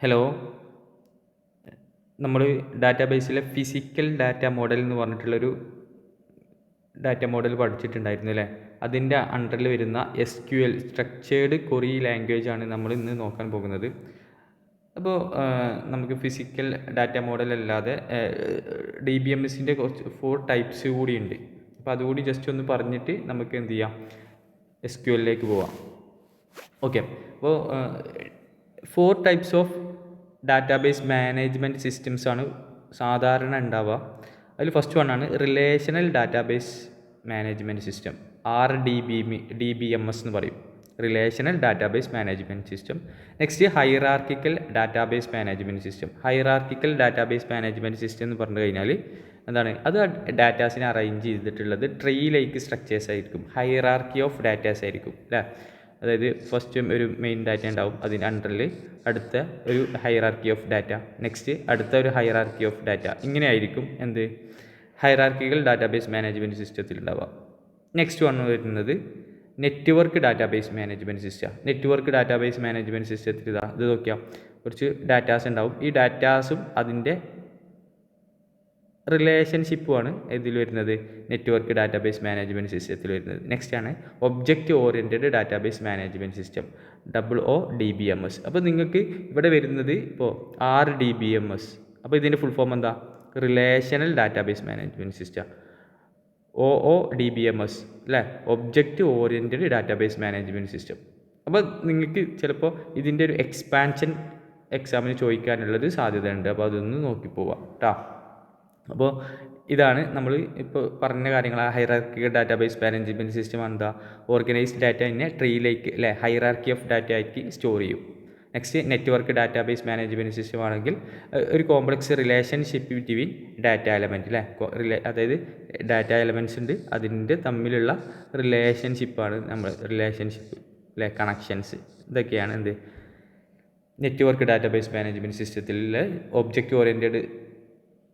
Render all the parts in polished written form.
Hello. നമ്മൾ ഡാറ്റാബേസിലെ physical data model എന്ന് പറഞ്ഞിട്ടുള്ളൊരു ഡാറ്റ മോഡൽ പഠിച്ചിട്ടുണ്ടായിരുന്നു അല്ലേ? അതിൻ്റെ അണ്ടറിൽ വരുന്ന SQL സ്ട്രക്ചേർഡ് ക്വറി ലാംഗ്വേജ് ആണ് നമ്മൾ ഇന്ന് നോക്കാൻ പോകുന്നത്. അപ്പോൾ നമുക്ക് ഫിസിക്കൽ ഡാറ്റ മോഡൽ അല്ലാതെ DBMSൻ്റെ കുറച്ച് 4 ടൈപ്സ് കൂടിയുണ്ട്. അപ്പോൾ അതുകൂടി ജസ്റ്റ് ഒന്ന് പറഞ്ഞിട്ട് നമുക്ക് എന്ത് ചെയ്യാം, SQLിലേക്ക് പോവാം. ഓക്കെ. അപ്പോൾ 4 types of database management systems ആണ് സാധാരണ ഉണ്ടാവുക. അതിൽ ഫസ്റ്റ് വൺ ആണ് relational database management system, RDBMS എന്ന് പറയും, relational database management system. Next hierarchical database management system. Hierarchical database management system എന്ന് പറഞ്ഞു കഴിഞ്ഞാൽ എന്താണ്, അത് ഡാറ്റാസിനെ അറേഞ്ച് ചെയ്തിട്ടുള്ളത് ട്രീ ലൈക്ക് സ്ട്രക്ചേഴ്സ് ആയിരിക്കും, ഹൈറാർക്കി ഓഫ് ഡാറ്റാസ് ആയിരിക്കും അല്ലേ? അതായത് ഫസ്റ്റ് ഒരു മെയിൻ ഡാറ്റ ഉണ്ടാവും, അതിൻ്റെ അണ്ടറിൽ അടുത്ത ഒരു ഹൈറാർക്കി ഓഫ് ഡാറ്റ, നെക്സ്റ്റ് അടുത്ത ഒരു ഹൈറാർക്കി ഓഫ് ഡാറ്റ, ഇങ്ങനെ ആയിരിക്കും എന്ത് ഹൈറാർക്കിക്കൽ ഡാറ്റാബേസ് മാനേജ്മെൻറ്റ് സിസ്റ്റത്തിൽ ഉണ്ടാവുക. നെക്സ്റ്റ് വൺ വരുന്നത് network database management system. Network database management സിസ്റ്റത്തിൽ ഇത് നോക്കിയാൽ കുറച്ച് ഡാറ്റാസ് ഉണ്ടാവും. ഈ ഡാറ്റാസും അതിൻ്റെ റിലേഷൻഷിപ്പുമാണ് ഇതിൽ വരുന്നത്, നെറ്റ്വർക്ക് ഡാറ്റാബേസ് മാനേജ്മെൻറ്റ് സിസ്റ്റത്തിൽ വരുന്നത്. നെക്സ്റ്റ് ആണ് object oriented database management system, OODBMS. അപ്പോൾ നിങ്ങൾക്ക് ഇവിടെ വരുന്നത് ഇപ്പോൾ RDBMS. അപ്പോൾ ഇതിൻ്റെ ഫുൾ ഫോം എന്താ, relational database management system. OODBMS അല്ലേ, object oriented database management system. അപ്പോൾ നിങ്ങൾക്ക് ചിലപ്പോൾ ഇതിൻ്റെ ഒരു എക്സ്പാൻഷൻ എക്സാമിന് ചോദിക്കാനുള്ളത് സാധ്യതയുണ്ട്. അപ്പോൾ അതൊന്ന് നോക്കിപ്പോവാം കേട്ടോ. അപ്പോൾ ഇതാണ് നമ്മൾ ഇപ്പോൾ പറഞ്ഞ കാര്യങ്ങൾ. ഹൈറാർക്കിക്കൽ ഡാറ്റാബേസ് മാനേജ്മെൻറ്റ് സിസ്റ്റം എന്താ, ഓർഗനൈസ്ഡ് ഡാറ്റ ഇന്നെ ട്രീയിലേക്ക് അല്ലേ, ഹൈറാർക്കി ഓഫ് ഡാറ്റ ആയിട്ട് സ്റ്റോർ ചെയ്യും. Next network database management system ആണെങ്കിൽ ഒരു complex relationship between data element അല്ലേ, അതായത് ഡാറ്റ എലമെൻറ്റ്സ് ഉണ്ട്, അതിൻ്റെ തമ്മിലുള്ള റിലേഷൻഷിപ്പാണ് നമ്മൾ റിലേഷൻഷിപ്പ് അല്ലേ, കണക്ഷൻസ്. ഇതൊക്കെയാണ് എന്ത് നെറ്റ്വർക്ക് ഡാറ്റാബേസ് മാനേജ്മെൻറ്റ് സിസ്റ്റത്തിലെ object oriented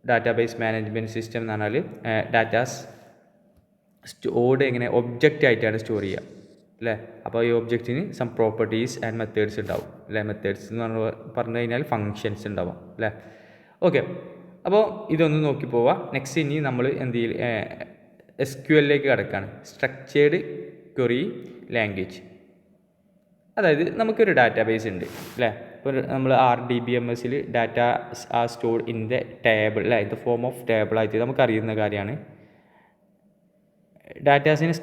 database management system എന്ന് പറഞ്ഞാൽ ഡാറ്റാസ് സ്റ്റോർഡ് എങ്ങനെ ഒബ്ജക്റ്റ് ആയിട്ടാണ് സ്റ്റോർ ചെയ്യുക അല്ലേ. അപ്പോൾ ഈ ഒബ്ജക്റ്റിന് സം പ്രോപ്പർട്ടീസ് ആൻഡ് മെത്തേഡ്സ് ഉണ്ടാവും അല്ലേ. മെത്തേഡ്സ് എന്ന് പറഞ്ഞു കഴിഞ്ഞാൽ ഫങ്ഷൻസ് ഉണ്ടാവും അല്ലേ. ഓക്കെ. അപ്പോൾ ഇതൊന്ന് നോക്കി പോവാം. നെക്സ്റ്റ് ഇനി നമ്മൾ എന്ത് ചെയ്യും, SQLിലേക്ക് കിടക്കുകയാണ്, സ്ട്രക്ചേർഡ് ക്വറി ലാംഗ്വേജ്. അതായത് നമുക്കൊരു ഡാറ്റാബേസ് ഉണ്ട് അല്ലേ. ഇപ്പോൾ നമ്മൾ RDBMSൽ data are stored in the table അല്ലേ, in the form of table ആയിട്ട് നമുക്കറിയുന്ന കാര്യമാണ്. ഡാറ്റാസിനെ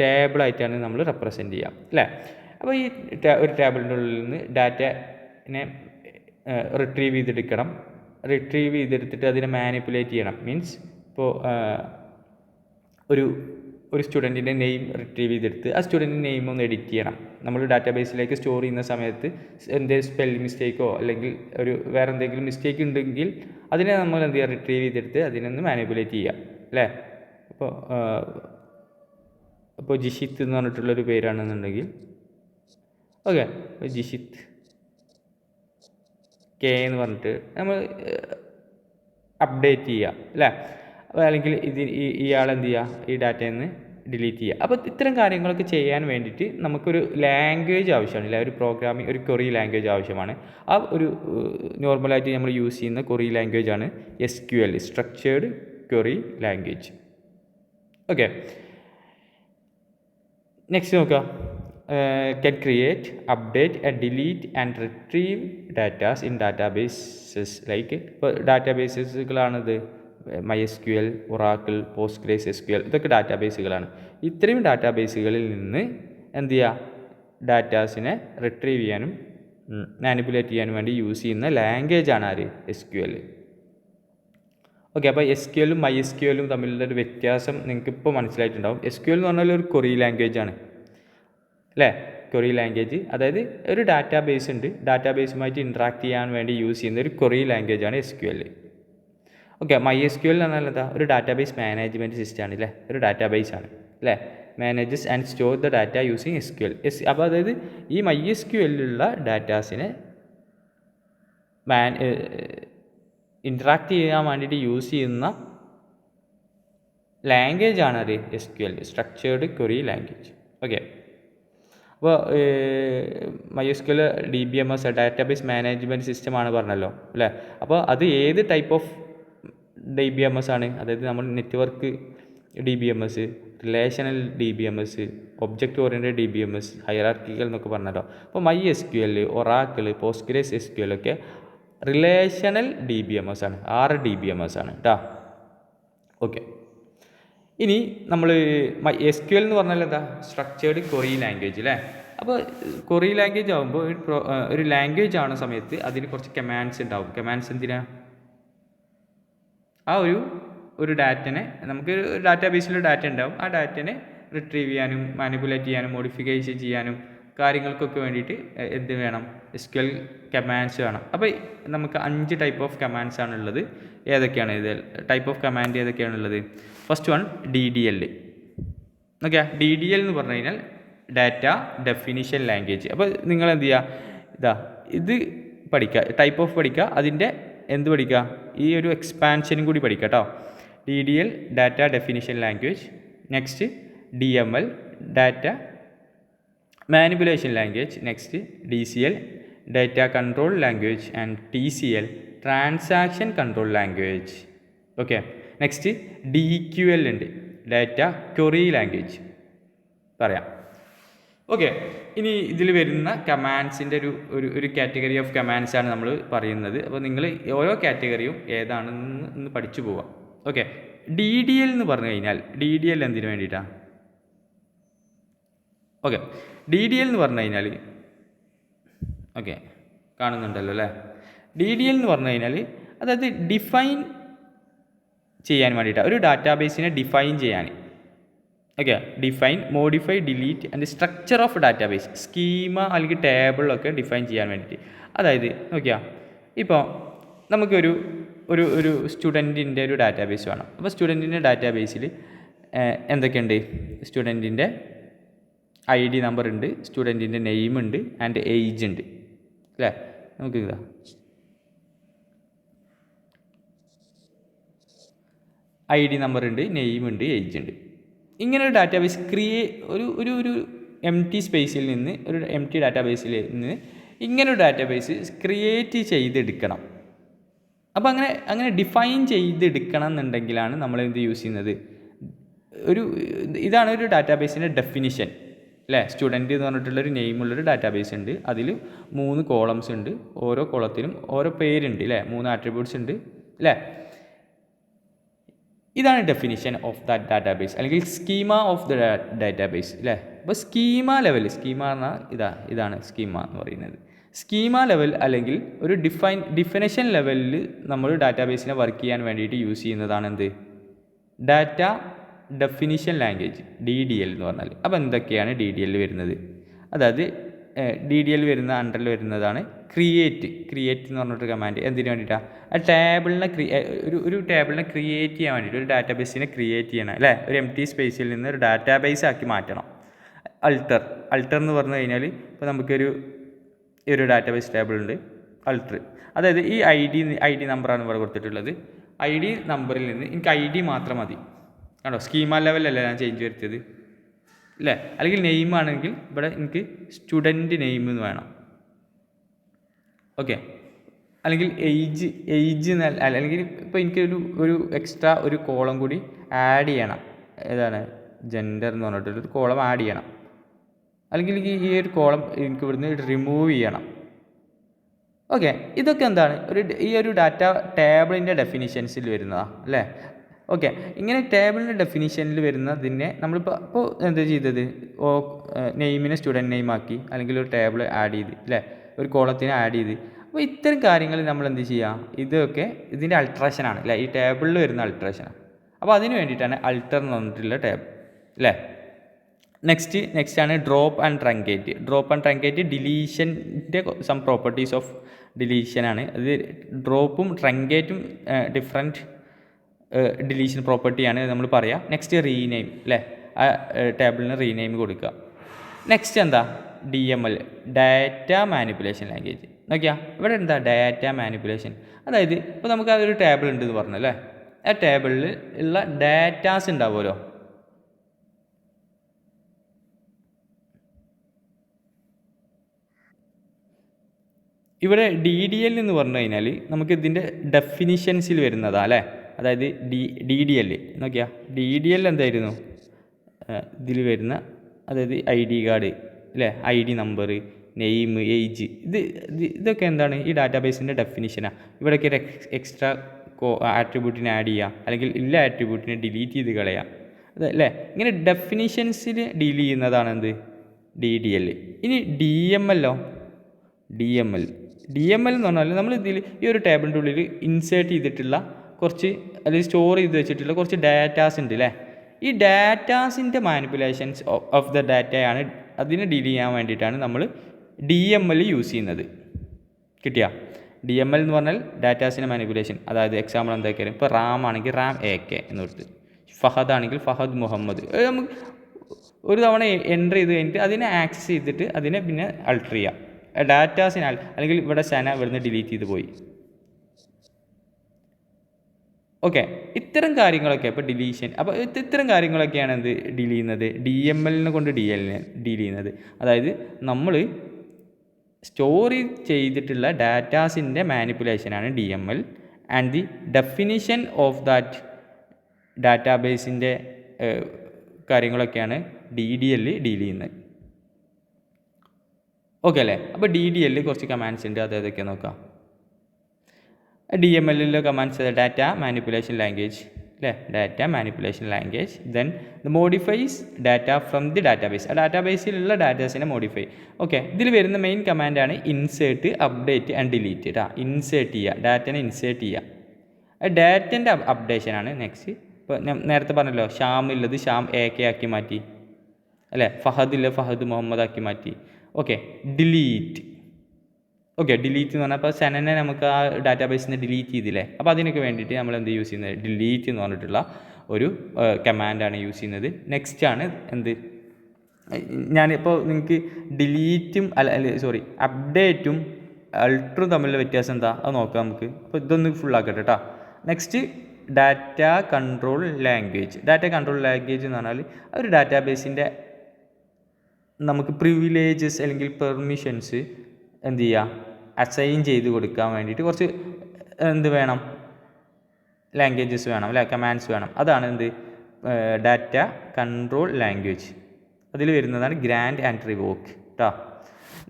ടേബിളായിട്ടാണ് നമ്മൾ റെപ്രസെൻറ്റ് ചെയ്യുക അല്ലേ. അപ്പോൾ ഈ ഒരു ടേബിളിൻ്റെ ഉള്ളിൽ നിന്ന് ഡാറ്റനെ റിട്രീവ് ചെയ്തെടുക്കണം. റിട്രീവ് ചെയ്തെടുത്തിട്ട് അതിനെ മാനിപ്പുലേറ്റ് ചെയ്യണം. മീൻസ് ഇപ്പോൾ ഒരു സ്റ്റുഡൻറ്റിൻ്റെ നെയിം റിട്രീവ് ചെയ്തെടുത്ത് ആ സ്റ്റുഡൻറ്റിൻ്റെ നെയിം ഒന്ന് എഡിറ്റ് ചെയ്യണം. നമ്മൾ ഡാറ്റാബേസിലേക്ക് സ്റ്റോർ ചെയ്യുന്ന സമയത്ത് എന്തെങ്കിലും സ്പെല്ലിംഗ് മിസ്റ്റേക്കോ അല്ലെങ്കിൽ വേറെ എന്തെങ്കിലും മിസ്റ്റേക്ക് ഉണ്ടെങ്കിൽ അതിനെ നമ്മൾ എന്ത് ചെയ്യുക, റിട്രീവ് ചെയ്തെടുത്ത് അതിനൊന്ന് മാനിപ്പുലേറ്റ് ചെയ്യുക അല്ലേ. അപ്പോൾ ജിഷിത്ത് എന്ന് പറഞ്ഞിട്ടുള്ളൊരു പേരാണെന്നുണ്ടെങ്കിൽ ഓക്കെ, ജിഷിത്ത് K എന്ന് പറഞ്ഞിട്ട് നമ്മൾ അപ്ഡേറ്റ് ചെയ്യുക അല്ലേ. അപ്പോൾ അല്ലെങ്കിൽ ഇയാളെന്ത് ചെയ്യുക, ഈ ഡാറ്റയിൽ നിന്ന് ഡിലീറ്റ് ചെയ്യുക. അപ്പോൾ ഇത്തരം കാര്യങ്ങളൊക്കെ ചെയ്യാൻ വേണ്ടിയിട്ട് നമുക്കൊരു ലാംഗ്വേജ് ആവശ്യമാണ് അല്ലേ, ഒരു പ്രോഗ്രാമിംഗ് ഒരു ക്വറി ലാംഗ്വേജ് ആവശ്യമാണ്. ആ ഒരു നോർമലായിട്ട് നമ്മൾ യൂസ് ചെയ്യുന്ന ക്വറി ലാംഗ്വേജാണ് SQL, structured query language. Okay. Next നോക്കാം, can create, update and delete and retrieve datas in databases like ഇപ്പോൾ ഡാറ്റാബേസുകളാണിത് MySQL, Oracle, PostgreSQL, ഇതൊക്കെ ഡാറ്റാബേസുകളാണ്. ഇത്രയും ഡാറ്റാബേസുകളിൽ നിന്ന് എന്ത് ചെയ്യുക, ഡാറ്റാസിനെ റിട്രീവ് ചെയ്യാനും മാനിപ്പുലേറ്റ് ചെയ്യാനും വേണ്ടി യൂസ് ചെയ്യുന്ന ലാംഗ്വേജാണ് ആര്, SQL. ഓക്കെ. അപ്പോൾ SQLും MySQLും തമ്മിലുള്ളൊരു വ്യത്യാസം നിങ്ങൾക്ക് ഇപ്പോൾ മനസ്സിലായിട്ടുണ്ടാവും. SQL എന്ന് പറഞ്ഞാൽ ഒരു ക്വറി ലാംഗ്വേജാണ് അല്ലേ, ക്വറി ലാംഗ്വേജ്. അതായത് ഒരു ഡാറ്റാബേസ് ഉണ്ട്, ഡാറ്റാബേസുമായിട്ട് ഇൻട്രാക്ട് ചെയ്യാൻ വേണ്ടി യൂസ് ചെയ്യുന്ന ഒരു ക്വറി ലാംഗ്വേജാണ് SQL. ഓക്കെ. MySQL എന്ന് പറഞ്ഞാൽ എന്താ, ഒരു ഡാറ്റാബേസ് മാനേജ്മെൻറ്റ് സിസ്റ്റമാണ് അല്ലേ, ഒരു ഡാറ്റാബേസ് ആണ് അല്ലേ, manages and store the data using SQL. അപ്പോൾ അതായത് ഈ MySQLിലുള്ള ഡാറ്റാസിനെ ഇൻട്രാക്ട് ചെയ്യാൻ വേണ്ടിയിട്ട് യൂസ് ചെയ്യുന്ന ലാംഗ്വേജാണ് അത് SQL, structured query language. Okay. അപ്പോൾ MySQL DBMS ഡാറ്റാബേസ് മാനേജ്മെൻറ്റ് സിസ്റ്റമാണ് പറഞ്ഞല്ലോ അല്ലേ. അപ്പോൾ അത് ഏത് ടൈപ്പ് ഓഫ് DBMS ആണ്? അതായത് നമ്മൾ network DBMS, relational DBMS, object oriented DBMS, hierarchical എന്നൊക്കെ പറഞ്ഞല്ലോ. അപ്പോൾ MySQL, ഒറാക്കിൾ, PostgreSQL ഒക്കെ റിലേഷണൽ DBMS ആണ്, 6 DBMS ആണ് കേട്ടോ. ഓക്കെ, ഇനി നമ്മൾ SQL എന്ന് പറഞ്ഞാൽ എന്താ? സ്ട്രക്ചേർഡ് ക്വറി ലാംഗ്വേജ് അല്ലേ. അപ്പോൾ ക്വറി ലാംഗ്വേജ് ആകുമ്പോൾ ഒരു ലാംഗ്വേജ് ആവുന്ന സമയത്ത് അതിന് കുറച്ച് കമാൻഡ്സ് ഉണ്ടാവും. കമാൻഡ്സ് എന്തിനാ? ആ ഒരു ഡാറ്റനെ നമുക്ക് ഡാറ്റാബേസിൽ ഡാറ്റ ഉണ്ടാവും, ആ ഡാറ്റനെ റിട്രീവ് ചെയ്യാനും മാനിപ്പുലേറ്റ് ചെയ്യാനും മോഡിഫിക്കേഷൻ ചെയ്യാനും കാര്യങ്ങൾക്കൊക്കെ വേണ്ടിയിട്ട് എന്ത് വേണം? SQL കമാൻഡ്സ് വേണം. അപ്പോൾ നമുക്ക് 5 ടൈപ്പ് ഓഫ് കമാൻഡ്സ് ആണുള്ളത്. ഏതൊക്കെയാണ് ഇത്? ടൈപ്പ് ഓഫ് കമാൻഡ് ഏതൊക്കെയാണുള്ളത്? First one DDL. Okay, DDL എന്ന് പറഞ്ഞു കഴിഞ്ഞാൽ ഡാറ്റ ഡെഫിനിഷൻ ലാംഗ്വേജ്. അപ്പോൾ നിങ്ങൾ എന്ത് ചെയ്യുക? ഇത് പഠിക്കുക, ടൈപ്പ് ഓഫ് പഠിക്കുക, അതിൻ്റെ എന്ത് പഠിക്കുക? ഈ ഒരു എക്സ്പാൻഷനും കൂടി പഠിക്കുക കേട്ടോ. DDL data definition language. Next DML data manipulation language. Next DCL data control language and TCL transaction control language. Okay, next DQL ഉണ്ട്, ഡാറ്റ ക്വറി ലാംഗ്വേജ് പറയാം. ഓക്കെ, ഇനി ഇതിൽ വരുന്ന കമാൻഡ്സിൻ്റെ ഒരു കാറ്റഗറി ഓഫ് കമാൻഡ്സ് ആണ് നമ്മൾ പറയുന്നത്. അപ്പോൾ നിങ്ങൾ ഓരോ കാറ്റഗറിയും ഏതാണെന്ന് പഠിച്ചു പോവാം. ഓക്കെ, DDL എന്ന് പറഞ്ഞു കഴിഞ്ഞാൽ DDL എന്തിനു വേണ്ടിയിട്ടാണ്? ഓക്കെ, DDL എന്ന് പറഞ്ഞു കഴിഞ്ഞാൽ ഓക്കെ കാണുന്നുണ്ടല്ലോ അല്ലേ. DDL എന്ന് പറഞ്ഞു കഴിഞ്ഞാൽ അതായത് ഡിഫൈൻ ചെയ്യാൻ വേണ്ടിയിട്ടാണ്, ഒരു ഡാറ്റാബേസിനെ ഡിഫൈൻ ചെയ്യാൻ. Okay, define, modify, delete and structure of database, schema അല്ലെങ്കിൽ ടേബിളൊക്കെ ഡിഫൈൻ ചെയ്യാൻ വേണ്ടിയിട്ട്. അതായത് നോക്കിയാൽ ഇപ്പോൾ നമുക്കൊരു ഒരു സ്റ്റുഡൻറ്റിൻ്റെ ഒരു ഡാറ്റാബേസ് വേണം. അപ്പോൾ സ്റ്റുഡൻറ്റിൻ്റെ ഡാറ്റാബേസിൽ എന്തൊക്കെയുണ്ട്? സ്റ്റുഡൻറ്റിൻ്റെ ID നമ്പർ ഉണ്ട്, സ്റ്റുഡൻറ്റിൻ്റെ നെയിം ഉണ്ട് ആൻഡ് ഏജ് ഉണ്ട് അല്ലേ. നമുക്ക് ഇതാ ID നമ്പർ ഉണ്ട്, നെയിം ഉണ്ട്, ഏജ് ഉണ്ട്. ഇങ്ങനെ ഒരു ഡാറ്റാബേസ് ഒരു എം ടി സ്പേസിൽ നിന്ന്, ഒരു എം ടി ഡാറ്റാബേസിൽ നിന്ന് ഇങ്ങനൊരു ഡാറ്റാബേസ് ക്രിയേറ്റ് ചെയ്തെടുക്കണം. അപ്പോൾ അങ്ങനെ ഡിഫൈൻ ചെയ്തെടുക്കണം എന്നുണ്ടെങ്കിലാണ് നമ്മൾ എന്ത് യൂസ് ചെയ്യുന്നത്? ഇതാണ് ഒരു ഡാറ്റാബേസിൻ്റെ ഡെഫിനിഷൻ അല്ലേ. സ്റ്റുഡൻറ്റ് എന്ന് പറഞ്ഞിട്ടുള്ളൊരു നെയിമുള്ളൊരു ഡാറ്റാബേസ് ഉണ്ട്, അതിൽ 3 കോളംസ് ഉണ്ട്, ഓരോ കോളത്തിലും ഓരോ പേരുണ്ട് അല്ലേ, 3 ആട്രിബ്യൂട്ട്സ് ഉണ്ട് അല്ലേ. ഇതാണ് ഡെഫിനിഷൻ ഓഫ് ദാറ്റ് ഡാറ്റാബേസ് അല്ലെങ്കിൽ സ്കീമ ഓഫ് ദ ഡാറ്റാബേസ് അല്ലേ. അപ്പോൾ സ്കീമ ലെവൽ, സ്കീമ പറഞ്ഞാൽ ഇതാണ് സ്കീമ എന്ന് പറയുന്നത്. സ്കീമ ലെവൽ അല്ലെങ്കിൽ ഒരു ഡിഫിനിഷൻ ലെവലിൽ നമ്മൾ ഡാറ്റാബേസിനെ വർക്ക് ചെയ്യാൻ വേണ്ടിയിട്ട് യൂസ് ചെയ്യുന്നതാണ് എന്ത്? ഡാറ്റ ഡെഫിനിഷൻ ലാംഗ്വേജ്, DDL എന്ന് പറഞ്ഞാൽ. അപ്പോൾ എന്തൊക്കെയാണ് DDL വരുന്നത്? അതായത് DDL വരുന്ന അണ്ടറിൽ വരുന്നതാണ് ക്രിയേറ്റ് എന്ന് പറഞ്ഞിട്ട് കമാൻഡ്. എന്തിനു വേണ്ടിയിട്ടാണ്? ആ ടേബിളിനെ ഒരു ടേബിളിനെ ക്രിയേറ്റ് ചെയ്യാൻ വേണ്ടിയിട്ട്, ഒരു ഡാറ്റാബേസിനെ ക്രിയേറ്റ് ചെയ്യണം അല്ലേ. ഒരു എം ടി സ്പേസിൽ നിന്ന് ഒരു ഡാറ്റാബേസ് ആക്കി മാറ്റണം. അൾട്ടർ എന്ന് പറഞ്ഞു കഴിഞ്ഞാൽ ഇപ്പോൾ നമുക്കൊരു ഡാറ്റാബേസ് ടേബിൾ ഉണ്ട്, അൾട്ടർ. അതായത് ഈ ID നമ്പറാണ് ഇവിടെ കൊടുത്തിട്ടുള്ളത്. ID നമ്പറിൽ നിന്ന് എനിക്ക് ID മാത്രം മതി കണ്ടോ. സ്കീമ ലെവലല്ല ഞാൻ ചേഞ്ച് വരുത്തിയത് അല്ലേ. അല്ലെങ്കിൽ നെയിം ആണെങ്കിൽ ഇവിടെ എനിക്ക് സ്റ്റുഡൻറ്റ് നെയിം എന്ന് വേണം. ഓക്കെ, അല്ലെങ്കിൽ ഏജ് അല്ലെങ്കിൽ ഇപ്പോൾ എനിക്ക് ഒരു എക്സ്ട്രാ ഒരു കോളം കൂടി ആഡ് ചെയ്യണം. ഏതാണ്? ജെൻഡർ എന്ന് പറഞ്ഞിട്ടൊരു കോളം ആഡ് ചെയ്യണം. അല്ലെങ്കിൽ ഈ ഒരു കോളം എനിക്ക് ഇവിടുന്ന് റിമൂവ് ചെയ്യണം. ഓക്കെ, ഇതൊക്കെ എന്താണ്? ഈ ഒരു ഡാറ്റ ടേബിളിൻ്റെ ഡെഫിനിഷൻസിൽ വരുന്നതാണ് അല്ലേ. ഓക്കെ, ഇങ്ങനെ ടേബിളിൻ്റെ ഡെഫിനിഷനിൽ വരുന്നതിനെ നമ്മളിപ്പോൾ എന്താ ചെയ്തത്? നെയിമിനെ സ്റ്റുഡൻറ്റ് നെയിം ആക്കി, അല്ലെങ്കിൽ ഒരു ടേബിൾ ആഡ് ചെയ്ത് അല്ലേ, ഒരു കോളത്തിന് ആഡ് ചെയ്ത്. അപ്പോൾ ഇത്തരം കാര്യങ്ങൾ നമ്മൾ എന്ത് ചെയ്യുക? ഇതൊക്കെ ഇതിൻ്റെ അൾട്രേഷനാണ് അല്ലേ, ഈ ടേബിളിൽ വരുന്ന അൾട്രേഷനാണ്. അപ്പോൾ അതിന് വേണ്ടിയിട്ടാണ് അൾട്ടർ എന്ന് പറഞ്ഞിട്ടുള്ള ടേബിൾ അല്ലേ. നെക്സ്റ്റ് ആണ് ഡ്രോപ്പ് ആൻഡ് ട്രങ്കേറ്റ്. ഡിലീഷൻ്റെ സം പ്രോപ്പർട്ടീസ് ഓഫ് ഡിലീഷനാണ് അത്. ഡ്രോപ്പും ട്രങ്കേറ്റും ഡിഫറെൻറ്റ് ഡിലീഷൻ പ്രോപ്പർട്ടിയാണ് നമ്മൾ പറയാം. നെക്സ്റ്റ് റീനെയിം അല്ലേ, ആ ടേബിളിന് റീനെയിം കൊടുക്കുക. നെക്സ്റ്റ് എന്താ? DML data manipulation language. നോക്കിയാൽ ഇവിടെ എന്താ? Data manipulation. അതായത് ഇപ്പോൾ നമുക്ക് അതൊരു ടേബിൾ ഉണ്ടെന്ന് പറഞ്ഞല്ലേ, ആ ടേബിളിൽ ഉള്ള ഡാറ്റാസ് ഉണ്ടാവുമല്ലോ. ഇവിടെ DDL എന്ന് പറഞ്ഞു കഴിഞ്ഞാൽ നമുക്ക് ഇതിൻ്റെ ഡെഫിനിഷൻസിൽ വരുന്നതാണ് അല്ലേ. അതായത് DDL നോക്കിയാൽ DDL എന്തായിരുന്നു ഇതിൽ വരുന്ന, അതായത് ID കാർഡ് അല്ലേ, ID നമ്പർ, നെയിം, ഏജ്, ഇതൊക്കെ എന്താണ് ഈ ഡാറ്റാബേസിൻ്റെ ഡെഫിനിഷനാണ്. ഇവിടേക്ക് ഒരു എക്സ്ട്രാ ആട്രിബ്യൂട്ടിനെ ആഡ് ചെയ്യുക, അല്ലെങ്കിൽ എല്ലാ ആട്രിബ്യൂട്ടിനെ ഡിലീറ്റ് ചെയ്ത് കളയുക, അതല്ലേ. ഇങ്ങനെ ഡെഫിനിഷൻസിൽ ഡീൽ ചെയ്യുന്നതാണ് എന്ത് DDL. ഇനി DML എന്ന് പറഞ്ഞാൽ നമ്മൾ ഇതിൽ ഈ ഒരു ടേബിളിൻ്റെ ഉള്ളിൽ ഇൻസേർട്ട് ചെയ്തിട്ടുള്ള കുറച്ച്, അല്ലെങ്കിൽ സ്റ്റോർ ചെയ്ത് വെച്ചിട്ടുള്ള കുറച്ച് ഡാറ്റാസ് ഉണ്ട് അല്ലേ. ഈ ഡാറ്റാസിൻ്റെ മാനിപ്പുലേഷൻസ് ഓഫ് ദ ഡാറ്റയാണ്, അതിനെ ഡീൽ ചെയ്യാൻ വേണ്ടിയിട്ടാണ് നമ്മൾ DML യൂസ് ചെയ്യുന്നത്. കിട്ടിയ DML എന്ന് പറഞ്ഞാൽ ഡാറ്റാസിൻ്റെ മാനിപ്പുലേഷൻ. അതായത് എക്സാമ്പിൾ എന്തൊക്കെയാണ്, ഇപ്പോൾ റാം ആണെങ്കിൽ റാം AK എന്ന് കൊടുത്ത്, ഫഹദ് ആണെങ്കിൽ ഫഹദ് മുഹമ്മദ്, നമുക്ക് ഒരു തവണ എൻ്റർ ചെയ്ത് കഴിഞ്ഞിട്ട് അതിനെ ആക്സസ് ചെയ്തിട്ട് അതിനെ പിന്നെ അൾട്ടർ ചെയ്യുക. ഡാറ്റാസിനാൽ, അല്ലെങ്കിൽ ഇവിടെ സന ഇവിടുന്ന് ഡിലീറ്റ് ചെയ്ത് പോയി. ഓക്കെ, ഇത്തരം കാര്യങ്ങളൊക്കെ ഇപ്പോൾ ഡിലീഷൻ, അപ്പോൾ ഇത്തരം കാര്യങ്ങളൊക്കെയാണ് എന്ത് ഡീൽ ചെയ്യുന്നത്, DML കൊണ്ട് ഡീൽ ചെയ്യുന്നത്. അതായത് നമ്മൾ സ്റ്റോർ ചെയ്തിട്ടുള്ള ഡാറ്റാസിൻ്റെ മാനിപ്പുലേഷനാണ് DML, and the definition of that ഡാറ്റാബേസിൻ്റെ കാര്യങ്ങളൊക്കെയാണ് DDL ഡീൽ ചെയ്യുന്നത്. ഓക്കെ അല്ലേ. അപ്പോൾ DDL കുറച്ച് കമാൻഡ്സ് ഉണ്ട്, അതേതൊക്കെ നോക്കാം. DML commands data manipulation language അല്ലേ, data manipulation language. Then modifies data from the database, ആ ഡാറ്റാബേസിലുള്ള ഡാറ്റാസിനെ മോഡിഫൈ. ഓക്കെ, ഇതിൽ വരുന്ന മെയിൻ കമാൻഡാണ് ഇൻസേർട്ട്, അപ്ഡേറ്റ് ആൻഡ് ഡിലീറ്റ് കേട്ടോ. ഇൻസേർട്ട് ചെയ്യുക, ഡാറ്റനെ ഇൻസേർട്ട് ചെയ്യുക, ഡാറ്റൻ്റെ അപ്ഡേഷനാണ് നെക്സ്റ്റ്. ഇപ്പോൾ ഞാൻ നേരത്തെ പറഞ്ഞല്ലോ, ഷ്യാം ഉള്ളത് ഷ്യാം AK ആക്കി മാറ്റി അല്ലേ, ഫഹദ് ഇല്ല ഫഹദ് മുഹമ്മദ് ആക്കി മാറ്റി. Okay, delete. ഓക്കെ, ഡിലീറ്റ് എന്ന് പറഞ്ഞാൽ ഇപ്പോൾ സെനനെ നമുക്ക് ആ ഡാറ്റാബേസിൽ നിന്ന് ഡിലീറ്റ് ചെയ്തില്ലേ, അപ്പോൾ അതിനൊക്കെ വേണ്ടിയിട്ട് നമ്മൾ എന്ത് യൂസ് ചെയ്യുന്നത്, ഡിലീറ്റ് എന്ന് പറഞ്ഞിട്ടുള്ള ഒരു കമാൻഡാണ് യൂസ് ചെയ്യുന്നത്. നെക്സ്റ്റ് ആണ് എന്ത്, ഞാനിപ്പോൾ നിങ്ങൾക്ക് ഡിലീറ്റും അപ്ഡേറ്റും അൾട്ടറും തമ്മിലുള്ള വ്യത്യാസം എന്താ അത് നോക്കാം നമുക്ക്. അപ്പോൾ ഇതൊന്ന് ഫുള്ളാക്കട്ടെ കേട്ടോ. Next data control language. Data control language എന്ന് പറഞ്ഞാൽ ഒരു ഡാറ്റാബേസിൻ്റെ നമുക്ക് പ്രിവിലേജസ് അല്ലെങ്കിൽ പെർമിഷൻസ് എന്ത് ചെയ്യുക, അസൈൻ ചെയ്ത് കൊടുക്കാൻ വേണ്ടിയിട്ട് കുറച്ച് എന്ത് വേണം, ലാംഗ്വേജസ് വേണം അല്ലേ, കമാൻഡ്സ് വേണം. അതാണ് എന്ത് ഡാറ്റ കൺട്രോൾ ലാംഗ്വേജ്. അതിൽ വരുന്നതാണ് ഗ്രാൻഡ് ആൻഡ് റിവോക്ക് കേട്ടോ.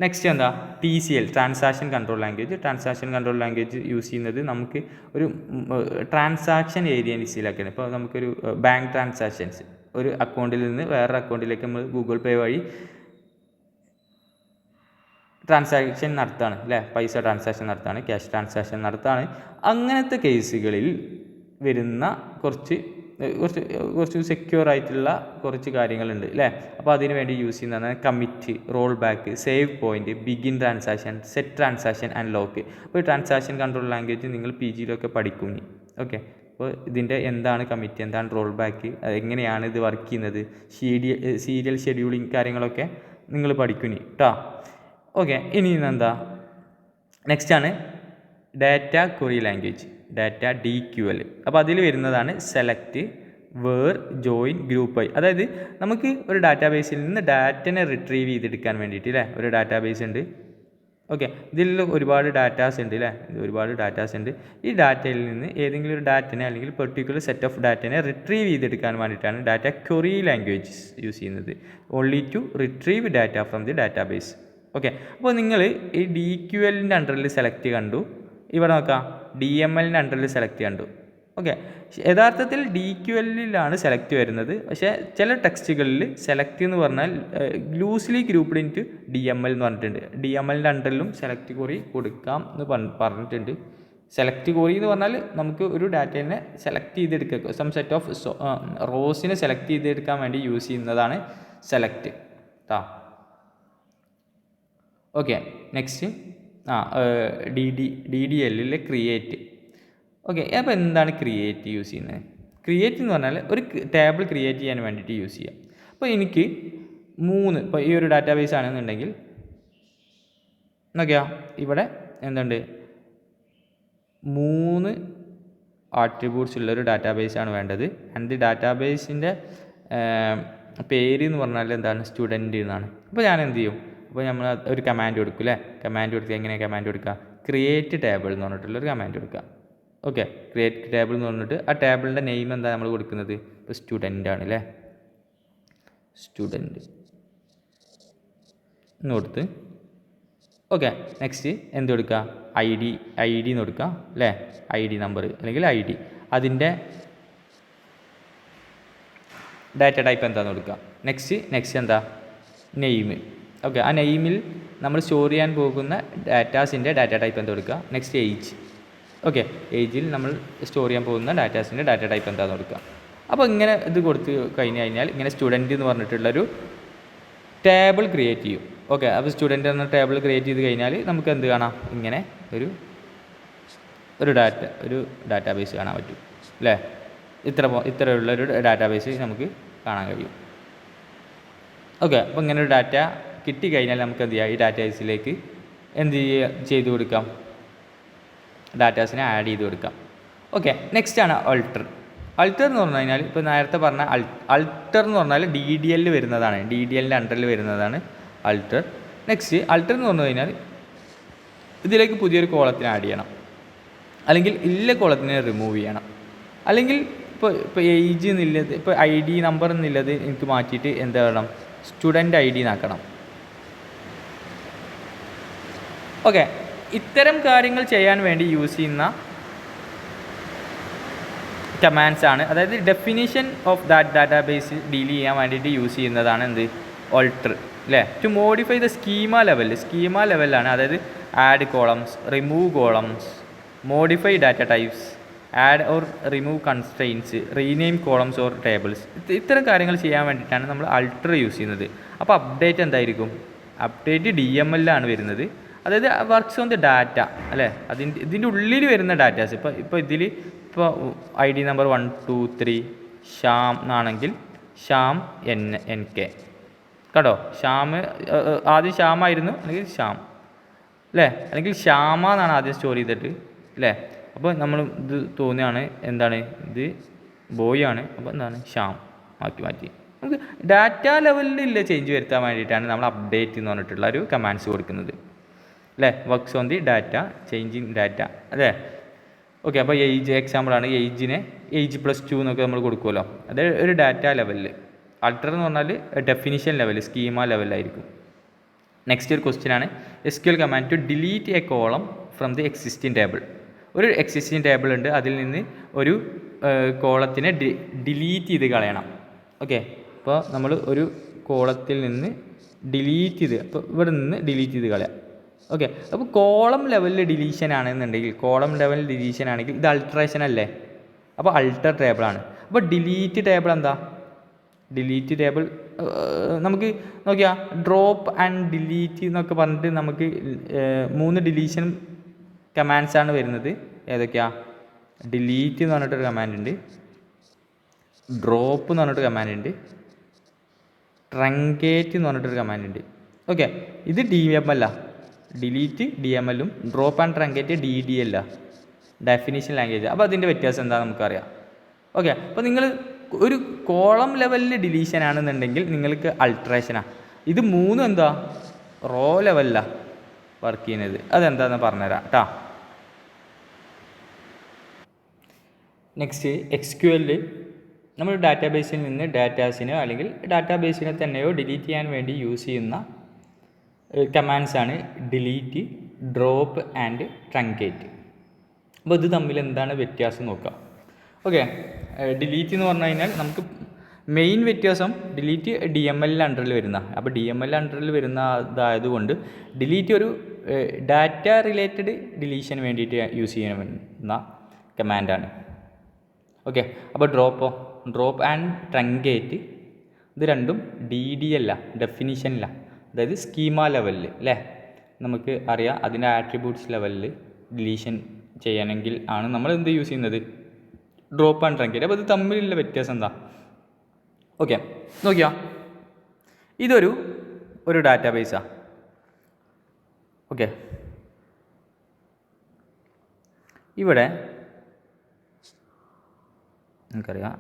നെക്സ്റ്റ് എന്താ, TCL transaction control language. Transaction control language use ചെയ്യുന്നത് നമുക്ക് ഒരു ട്രാൻസാക്ഷൻ ഏരിയയിലാണ്. ഇപ്പോൾ നമുക്കൊരു ബാങ്ക് ട്രാൻസാക്ഷൻസ് ഒരു അക്കൗണ്ടിൽ നിന്ന് വേറൊരു അക്കൗണ്ടിലേക്ക് നമ്മൾ ഗൂഗിൾ പേ വഴി ട്രാൻസാക്ഷൻ നടത്തുകയാണ് അല്ലേ, പൈസ ട്രാൻസാക്ഷൻ നടത്തുകയാണ്, ക്യാഷ് ട്രാൻസാക്ഷൻ നടത്തുകയാണ്. അങ്ങനത്തെ കേസുകളിൽ വരുന്ന കുറച്ച് സെക്യൂർ ആയിട്ടുള്ള കുറച്ച് കാര്യങ്ങളുണ്ട് അല്ലേ. അപ്പോൾ അതിന് വേണ്ടി യൂസ് ചെയ്യുന്നതാണ് commit, roll back, save point, begin transaction, set transaction and lock. അപ്പോൾ ട്രാൻസാക്ഷൻ കൺട്രോൾ ലാംഗ്വേജ് നിങ്ങൾ PG പഠിക്കും. ഓക്കെ, അപ്പോൾ ഇതിൻ്റെ എന്താണ് കമ്മിറ്റ്, എന്താണ് റോൾ ബാക്ക്, എങ്ങനെയാണ് ഇത് വർക്ക് ചെയ്യുന്നത്, സീരിയൽ ഷെഡ്യൂളിങ് കാര്യങ്ങളൊക്കെ നിങ്ങൾ പഠിക്കും കേട്ടോ. ഓക്കെ, ഇനി എന്താ നെക്സ്റ്റ് ആണ് data query language, data DQL. അപ്പോൾ അതിൽ വരുന്നതാണ് select, where, join, group by. അതായത് നമുക്ക് ഒരു ഡാറ്റാബേസിൽ നിന്ന് ഡാറ്റനെ റിട്രീവ് ചെയ്തെടുക്കാൻ വേണ്ടിയിട്ട് അല്ലേ, ഒരു ഡാറ്റാബേസ് ഉണ്ട്. ഓക്കെ, ഇതിൽ ഒരുപാട് ഡാറ്റാസ് ഉണ്ട് അല്ലേ, ഒരുപാട് ഡാറ്റാസ് ഉണ്ട്. ഈ ഡാറ്റയിൽ നിന്ന് ഏതെങ്കിലും ഒരു ഡാറ്റനെ അല്ലെങ്കിൽ പെർട്ടിക്കുലർ സെറ്റ് ഓഫ് ഡാറ്റനെ റിട്രീവ് ചെയ്തെടുക്കാൻ വേണ്ടിയിട്ടാണ് ഡാറ്റ ക്വറി ലാംഗ്വേജ് യൂസ് ചെയ്യുന്നത്. Only to retrieve data from the database. Okay, അപ്പോൾ നിങ്ങൾ ഈ DQLൻ്റെ അണ്ടറിൽ സെലക്ട് കണ്ടു, ഇവിടെ നോക്കാം DMLൻ്റെ അണ്ടറിൽ സെലക്ട് കണ്ടു. ഓക്കെ, യഥാർത്ഥത്തിൽ DQLലാണ് സെലക്ട് വരുന്നത്. പക്ഷേ ചില ടെക്സ്റ്റുകളിൽ സെലക്ട് എന്ന് പറഞ്ഞാൽ ലൂസ്ലി ഗ്രൂപ്പ്ഡ് ഇൻറ്റു DML എന്ന് പറഞ്ഞിട്ടുണ്ട്. DMLൻ്റെ അണ്ടറിലും സെലക്ട് ക്വറി കൊടുക്കാം എന്ന് പറഞ്ഞിട്ടുണ്ട്. സെലക്ട് ക്വറി എന്ന് പറഞ്ഞാൽ നമുക്ക് ഒരു ഡാറ്റയെ സെലക്ട് ചെയ്തെടുക്കുക, സം സെറ്റ് ഓഫ് റോസിനെ സെലക്ട് ചെയ്തെടുക്കാൻ വേണ്ടി യൂസ് ചെയ്യുന്നതാണ് സെലക്ട് കേട്ടോ. Okay, next DDL create. Okay, അപ്പോൾ എന്താണ് ക്രിയേറ്റ് യൂസ് ചെയ്യുന്നത്? ക്രിയേറ്റ് എന്ന് പറഞ്ഞാൽ ഒരു ടേബിൾ ക്രിയേറ്റ് ചെയ്യാൻ വേണ്ടിയിട്ട് യൂസ് ചെയ്യാം. അപ്പോൾ എനിക്ക് 3, ഇപ്പോൾ ഈ ഒരു ഡാറ്റാബേസ് ആണെന്നുണ്ടെങ്കിൽ നോക്കിയാൽ ഇവിടെ എന്തുണ്ട്, 3 ആട്രിബ്യൂട്ട്സ് ഉള്ളൊരു ഡാറ്റാബേസാണ് വേണ്ടത്. ആൻഡ് ഡാറ്റാബേസിൻ്റെ പേര് എന്ന് പറഞ്ഞാൽ എന്താണ്, സ്റ്റുഡൻറ്റ് എന്നാണ്. അപ്പോൾ ഞാൻ എന്ത് ചെയ്യും, അപ്പോൾ നമ്മൾ ഒരു കമാൻഡ് കൊടുക്കും അല്ലേ. കമാൻഡ് കൊടുക്കുക, എങ്ങനെ കമാൻഡ് കൊടുക്കുക? ക്രിയേറ്റ് ടേബിൾ എന്ന് പറഞ്ഞിട്ടുള്ളൊരു കമാൻഡ് കൊടുക്കുക. ഓക്കെ, ക്രിയേറ്റ് ടേബിൾ എന്ന് പറഞ്ഞിട്ട് ആ ടേബിളിൻ്റെ നെയിം എന്താ നമ്മൾ കൊടുക്കുന്നത്? ഇപ്പോൾ സ്റ്റുഡൻ്റ് ആണ് അല്ലേ, സ്റ്റുഡൻറ്റ് എന്ന് കൊടുത്ത്. ഓക്കെ, നെക്സ്റ്റ് എന്ത് കൊടുക്കുക? ഐ ഡി എന്ന് കൊടുക്കുക അല്ലേ, ID നമ്പർ അല്ലെങ്കിൽ ID. അതിൻ്റെ ഡാറ്റ ടൈപ്പ് എന്താണെന്ന് കൊടുക്കുക. നെക്സ്റ്റ് എന്താ? നെയിം. ഓക്കെ, ആ നെയിമിൽ നമ്മൾ സ്റ്റോർ ചെയ്യാൻ പോകുന്ന ഡാറ്റാസിൻ്റെ ഡാറ്റ ടൈപ്പ് എന്താ കൊടുക്കുക. Next age. ഓക്കെ, ഏജിൽ നമ്മൾ സ്റ്റോർ ചെയ്യാൻ പോകുന്ന ഡാറ്റാസിൻ്റെ ഡാറ്റ ടൈപ്പ് എന്താണെന്ന് കൊടുക്കുക. അപ്പോൾ ഇങ്ങനെ ഇത് കൊടുത്ത് കഴിഞ്ഞാൽ ഇങ്ങനെ സ്റ്റുഡൻറ്റ് എന്ന് പറഞ്ഞിട്ടുള്ളൊരു ടേബിൾ ക്രിയേറ്റ് ചെയ്യും. ഓക്കെ, അപ്പോൾ സ്റ്റുഡൻറ്റ് എന്ന ടേബിൾ ക്രിയേറ്റ് ചെയ്ത് കഴിഞ്ഞാൽ നമുക്ക് എന്ത് കാണാം? ഇങ്ങനെ ഒരു ഡാറ്റാബേസ് കാണാൻ പറ്റും അല്ലേ. ഇത്രയുള്ളൊരു ഡാറ്റാബേസ് നമുക്ക് കാണാൻ കഴിയും. ഓക്കെ, അപ്പോൾ ഇങ്ങനെ ഒരു ഡാറ്റ കിട്ടിക്കഴിഞ്ഞാൽ നമുക്ക് എന്ത് ചെയ്യാം? ഈ ഡാറ്റാബേസിലേക്ക് ചെയ്ത് കൊടുക്കാം? ഡാറ്റാസിനെ ആഡ് ചെയ്ത് കൊടുക്കാം. Okay, നെക്സ്റ്റാണ് alter. അൾട്ടർ എന്ന് പറഞ്ഞു കഴിഞ്ഞാൽ ഇപ്പോൾ നേരത്തെ പറഞ്ഞ അൾട്ടർ എന്ന് പറഞ്ഞാൽ DDL വരുന്നതാണ്, DDLൻ്റെ അണ്ടറിൽ വരുന്നതാണ് അൾട്ടർ. നെക്സ്റ്റ് അൾട്ടർ എന്ന് പറഞ്ഞു കഴിഞ്ഞാൽ ഇതിലേക്ക് പുതിയൊരു കോളത്തിന് ആഡ് ചെയ്യണം, അല്ലെങ്കിൽ ഇല്ല കോളത്തിനെ റിമൂവ് ചെയ്യണം, അല്ലെങ്കിൽ ഇപ്പോൾ ഏജ് എന്നുള്ളത് ഇപ്പോൾ ID നമ്പർ എന്നുള്ളത് എനിക്ക് മാറ്റിയിട്ട് എന്താ വേണം? Student ID എന്നാക്കണം. ഓക്കെ, ഇത്തരം കാര്യങ്ങൾ ചെയ്യാൻ വേണ്ടി യൂസ് ചെയ്യുന്ന കമാൻഡ്സ് ആണ്, അതായത് definition of that database deal ചെയ്യാൻ വേണ്ടിയിട്ട് യൂസ് ചെയ്യുന്നതാണ് എന്ത്? ഓൾട്ടർ അല്ലേ. ടു മോഡിഫൈ ദ സ്കീമ ലെവലിലാണ്, അതായത് add columns, remove columns, modify data types, add or remove constraints, rename columns or tables. ഇത്തരം കാര്യങ്ങൾ ചെയ്യാൻ വേണ്ടിയിട്ടാണ് നമ്മൾ അൾട്ടർ യൂസ് ചെയ്യുന്നത്. അപ്പോൾ അപ്ഡേറ്റ് എന്തായിരിക്കും? അപ്ഡേറ്റ് DML ആണ് വരുന്നത്, അതായത് വർക്ക്സ് ഓൺ ദ ഡാറ്റ അല്ലേ. ഇതിൻ്റെ ഉള്ളിൽ വരുന്ന ഡാറ്റാസ് ഇപ്പോൾ ഇതിൽ ഇപ്പോൾ ID നമ്പർ 1 2 3 ശ്യാം എന്നാണെങ്കിൽ ശ്യാം NK കേട്ടോ. ആദ്യം ശ്യാമായിരുന്നു, അല്ലെങ്കിൽ ശ്യാം അല്ലേ, അല്ലെങ്കിൽ ശ്യാമ എന്നാണ് ആദ്യം സ്റ്റോർ ചെയ്തിട്ട് അല്ലേ. അപ്പോൾ നമ്മൾ ഇത് തോന്നുകയാണ് എന്താണ് ഇത് ബോയ് ആണ്, അപ്പോൾ എന്താണ് ശ്യാം മാറ്റി നമുക്ക് ഡാറ്റ ലെവലിലുള്ള ചേഞ്ച് വരുത്താൻ വേണ്ടിയിട്ടാണ് നമ്മൾ അപ്ഡേറ്റ് എന്ന് പറഞ്ഞിട്ടുള്ള ഒരു കമാൻഡ്സ് കൊടുക്കുന്നത് അല്ലേ. Works on the data, changing data അല്ലേ. ഓക്കെ, അപ്പോൾ ഏജ് എക്സാമ്പിളാണ്. ഏജ് +2 എന്നൊക്കെ നമ്മൾ കൊടുക്കുമല്ലോ, അത് ഒരു ഡാറ്റ ലെവലിൽ. അൾട്ടർ എന്ന് പറഞ്ഞാൽ ഡെഫിനിഷൻ ലെവൽ, സ്കീമ ലെവലിലായിരിക്കും. നെക്സ്റ്റ് ഒരു ക്വസ്റ്റ്യൻ ആണ് SQL command to delete a column from the existing table. ഒരു എക്സിസ്റ്റിംഗ് ടേബിൾ ഉണ്ട്, അതിൽ നിന്ന് ഒരു കോളത്തിനെ ഡിലീറ്റ് ചെയ്ത് കളയണം. ഓക്കെ, അപ്പോൾ നമ്മൾ ഒരു കോളത്തിൽ നിന്ന് ഡിലീറ്റ് ചെയ്ത്, അപ്പോൾ ഇവിടെ നിന്ന് ഡിലീറ്റ് ചെയ്ത് കളയാം. ഓക്കെ, അപ്പോൾ കോളം ലെവലിൽ ഡിലീഷൻ ആണെന്നുണ്ടെങ്കിൽ, ഇത് അൾട്രേഷൻ അല്ലേ, അപ്പോൾ അൾട്ടർ ടേബിളാണ്. അപ്പോൾ ഡിലീറ്റ് ടേബിൾ എന്താ? ഡിലീറ്റ് ടേബിൾ നമുക്ക് നോക്കിയാൽ ഡ്രോപ്പ് ആൻഡ് ഡിലീറ്റ് എന്നൊക്കെ പറഞ്ഞിട്ട് നമുക്ക് 3 ഡിലീഷൻ കമാൻഡ്സ് ആണ് വരുന്നത്. ഏതൊക്കെയാ? ഡിലീറ്റ് എന്ന് പറഞ്ഞിട്ടൊരു കമാൻഡ് ഉണ്ട്, ഡ്രോപ്പ് എന്ന് പറഞ്ഞിട്ടൊരു കമാൻഡ് ഉണ്ട്, ട്രങ്കേറ്റ് എന്ന് പറഞ്ഞിട്ടൊരു കമാൻഡ് ഉണ്ട്. ഓക്കെ, ഇത് DML ഡിലീറ്റ് DML-ഉം drop and truncate DDL definition language. അപ്പോൾ അതിൻ്റെ വ്യത്യാസം എന്താ നമുക്കറിയാം. ഓക്കെ, അപ്പോൾ നിങ്ങൾ ഒരു കോളം ലെവലിൽ ഡിലീഷൻ ആണെന്നുണ്ടെങ്കിൽ നിങ്ങൾക്ക് അൾട്രേഷനാണ്. ഇത് 3 എന്താ? റോ ലെവലിലാണ് വർക്ക് ചെയ്യുന്നത്. അതെന്താണെന്ന് പറഞ്ഞുതരാം കേട്ടോ. നെക്സ്റ്റ് SQL നമ്മൾ ഡാറ്റാബേസിൽ നിന്ന് ഡാറ്റാസിനോ അല്ലെങ്കിൽ ഡാറ്റാബേസിനെ തന്നെയോ ഡിലീറ്റ് ചെയ്യാൻ വേണ്ടി യൂസ് ചെയ്യുന്ന കമാൻഡ്സ് ആണ് ഡിലീറ്റ്, ഡ്രോപ്പ് ആൻഡ് ട്രങ്കേറ്റ്. അപ്പോൾ ഇത് തമ്മിൽ എന്താണ് വ്യത്യാസം നോക്കാം. ഓക്കെ, ഡിലീറ്റ് എന്ന് പറഞ്ഞു കഴിഞ്ഞാൽ നമുക്ക് മെയിൻ വ്യത്യാസം ഡിലീറ്റ് DML അണ്ടറിൽ വരുന്ന, അപ്പോൾ DML അണ്ടറിൽ വരുന്ന ഇതായതുകൊണ്ട് ഡിലീറ്റ് ഒരു ഡാറ്റ റിലേറ്റഡ് ഡിലീഷന് വേണ്ടിയിട്ട് യൂസ് ചെയ്യുന്ന കമാൻഡാണ്. ഓക്കെ, അപ്പോൾ ഡ്രോപ്പ് ആൻഡ് ട്രങ്കേറ്റ് ഇത് രണ്ടും DDL ഡെഫിനിഷനിലാണ്, അതായത് സ്കീമ ലെവലിൽ അല്ലേ. നമുക്ക് അറിയാം അതിൻ്റെ ആട്രിബ്യൂട്ട്സ് ലെവലിൽ ഡിലീഷൻ ചെയ്യണമെങ്കിൽ ആണ് നമ്മൾ എന്ത് യൂസ് ചെയ്യുന്നത്? Drop and truncate. അപ്പോൾ ഇത് തമ്മിലുള്ള വ്യത്യാസം എന്താ? ഓക്കെ, നോക്കിയാ ഇതൊരു ഡാറ്റാബേസാണ്. ഓക്കെ, ഇവിടെ നമുക്കറിയാം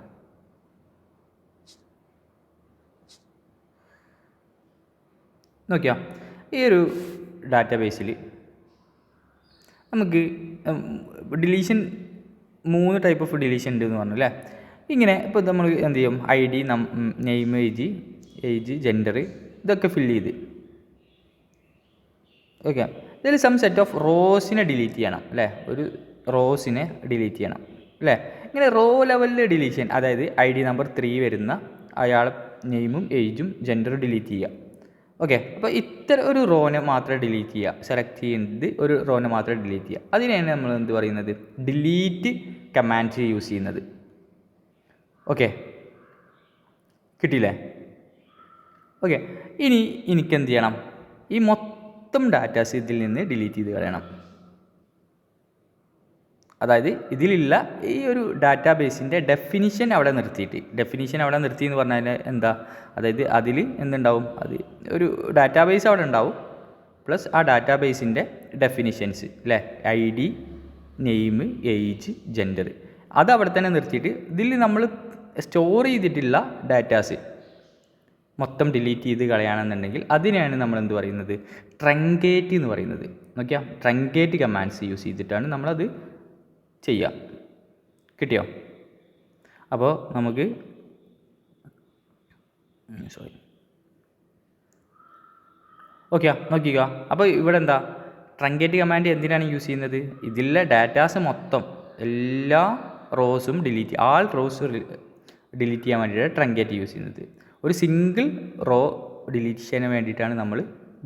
നോക്കിയാ ഈ ഒരു ഡാറ്റാബേസിൽ നമുക്ക് ഡിലീഷൻ 3 ടൈപ്പ് ഓഫ് ഡിലീഷൻ ഉണ്ട് എന്ന് പറഞ്ഞു അല്ലേ. ഇങ്ങനെ ഇപ്പോൾ നമ്മൾ എന്ത് ചെയ്യും, ID, നെയിം, ഏജ്, ജെൻഡർ ഇതൊക്കെ ഫില്ല് ചെയ്ത് ഓക്കെ. ഇതിൽ സം സെറ്റ് ഓഫ് റോസിനെ ഡിലീറ്റ് ചെയ്യണം അല്ലേ, ഒരു റോസിനെ ഡിലീറ്റ് ചെയ്യണം അല്ലേ. ഇങ്ങനെ റോ ലെവലിൽ ഡിലീഷൻ, അതായത് ID നമ്പർ 3 വരുന്ന അയാളെ നെയിമും ഏജും ജെൻഡറും ഡിലീറ്റ് ചെയ്യുക. ഓക്കെ, അപ്പോൾ ഇത്തരം ഒരു റോനെ മാത്രമേ ഡിലീറ്റ് ചെയ്യുക, സെലക്ട് ചെയ്യുന്നത് ഒരു റോനെ മാത്രമേ ഡിലീറ്റ് ചെയ്യുക. അതിനെയാണ് നമ്മൾ എന്ത് പറയുന്നത്, ഡിലീറ്റ് കമാൻഡ് യൂസ് ചെയ്യുന്നത്. ഓക്കെ, കിട്ടിയില്ലേ? ഓക്കെ, ഇനി എനിക്ക് എന്ത് ചെയ്യണം, ഈ മൊത്തം ഡാറ്റാസ് ഇതിൽ നിന്ന് ഡിലീറ്റ് ചെയ്ത് കളയണം. അതായത് ഇതിലുള്ള ഈ ഒരു ഡാറ്റാബേസിൻ്റെ ഡെഫിനിഷൻ അവിടെ നിർത്തിയിട്ട്, എന്ന് പറഞ്ഞാൽ എന്താ, അതായത് അതിൽ എന്തുണ്ടാവും, അത് ഒരു ഡാറ്റാബേസ് അവിടെ ഉണ്ടാവും, പ്ലസ് ആ ഡാറ്റാബേസിൻ്റെ ഡെഫിനിഷൻസ് അല്ലേ, ID, നെയിം, ഏജ്, ജെൻഡർ, അത് അവിടെ തന്നെ നിർത്തിയിട്ട് ഇതിൽ നമ്മൾ സ്റ്റോർ ചെയ്തിട്ടുള്ള ഡാറ്റാസ് മൊത്തം ഡിലീറ്റ് ചെയ്ത് കളയാണെന്നുണ്ടെങ്കിൽ അതിനെയാണ് നമ്മൾ എന്ത് പറയുന്നത്, ട്രങ്കേറ്റ് എന്ന് പറയുന്നത്. നോക്കിയാൽ ട്രങ്കേറ്റ് കമാൻഡ്സ് യൂസ് ചെയ്തിട്ടാണ് നമ്മളത് ചെയ്യാം. കിട്ടിയോ? അപ്പോൾ നമുക്ക് ഓക്കെ നോക്കിക്ക. അപ്പോൾ ഇവിടെ എന്താ, ട്രങ്കേറ്റ് കമാൻഡ് എന്തിനാണ് യൂസ് ചെയ്യുന്നത്, ഇതിലെ ഡാറ്റാസ് മൊത്തം എല്ലാ റോസും ആൾ റോസ് ഡിലീറ്റ് ചെയ്യാൻ വേണ്ടിയിട്ടാണ് ട്രങ്കേറ്റ് യൂസ് ചെയ്യുന്നത്. ഒരു സിംഗിൾ റോ ഡിലീഷന് വേണ്ടിയിട്ടാണ് നമ്മൾ